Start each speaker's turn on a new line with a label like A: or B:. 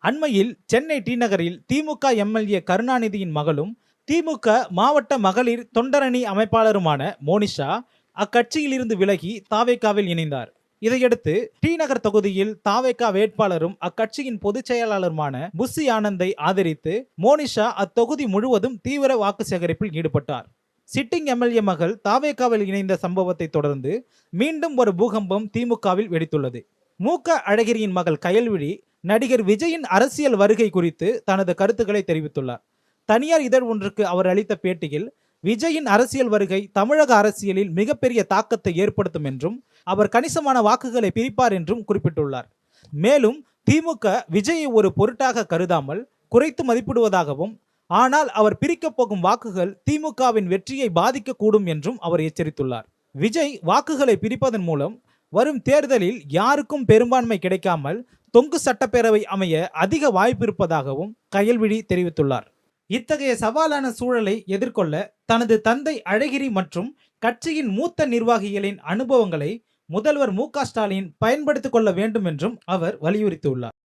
A: அண்மையில் சென்னை டி நகரில் திமுக எம்எல்ஏ கருணாநிதியின் மகளும் திமுக மாவட்ட மகளிர் தொண்டரணி அமைப்பாளருமான மோனிஷா அக்கட்சியிலிருந்து விலகி தாவேகாவில் இணைந்தார். இதையடுத்து டி நகர் தொகுதியில் தாவேகா வேட்பாளரும் அக்கட்சியின் பொதுச் செயலாளருமான புஸ்ஸி ஆனந்தை ஆதரித்து மோனிஷா அத்தொகுதி முழுவதும் தீவிர வாக்கு சேகரிப்பில் ஈடுபட்டார். சிட்டிங் எம்எல்ஏ மகள் தாவேகாவில் இணைந்த சம்பவத்தை தொடர்ந்து மீண்டும் ஒரு பூகம்பம் திமுகவில் வெடித்துள்ளது. மூக அழகிரியின் மகள் கயல்விழி நடிகர் விஜயின் அரசியல் வருகை குறித்து தனது கருத்துக்களை தெரிவித்துள்ளார். தனியார் இதழ் ஒன்றுக்கு அவர் அளித்த பேட்டியில் விஜயின் அரசியல் வருகை தமிழக அரசியலில் மிகப்பெரிய தாக்கத்தை ஏற்படுத்தும் என்றும் அவர் கணிசமான வாக்குகளை பிரிப்பார் என்றும் குறிப்பிட்டுள்ளார். மேலும் திமுக விஜயை ஒரு பொருட்டாக கருதாமல் குறைத்து மதிப்பிடுவதாகவும், ஆனால் அவர் பிரிக்கப் போகும் வாக்குகள் திமுகவின் வெற்றியை பாதிக்கக்கூடும் என்றும் அவர் எச்சரித்துள்ளார். விஜய் வாக்குகளை பிரிப்பதன் மூலம் வரும் தேர்தலில் யாருக்கும் பெரும்பான்மை கிடைக்காமல் தொங்கு சட்டப்பேரவை அமைய அதிக வாய்ப்பு இருப்பதாகவும் கயல்விழி தெரிவித்துள்ளார். இத்தகைய சவாலான சூழலை எதிர்கொள்ள தனது தந்தை அழகிரி மற்றும் கட்சியின் மூத்த நிர்வாகிகளின் அனுபவங்களை முதல்வர் மு க ஸ்டாலின் பயன்படுத்திக் கொள்ள வேண்டும் என்றும் அவர் வலியுறுத்தியுள்ளார்.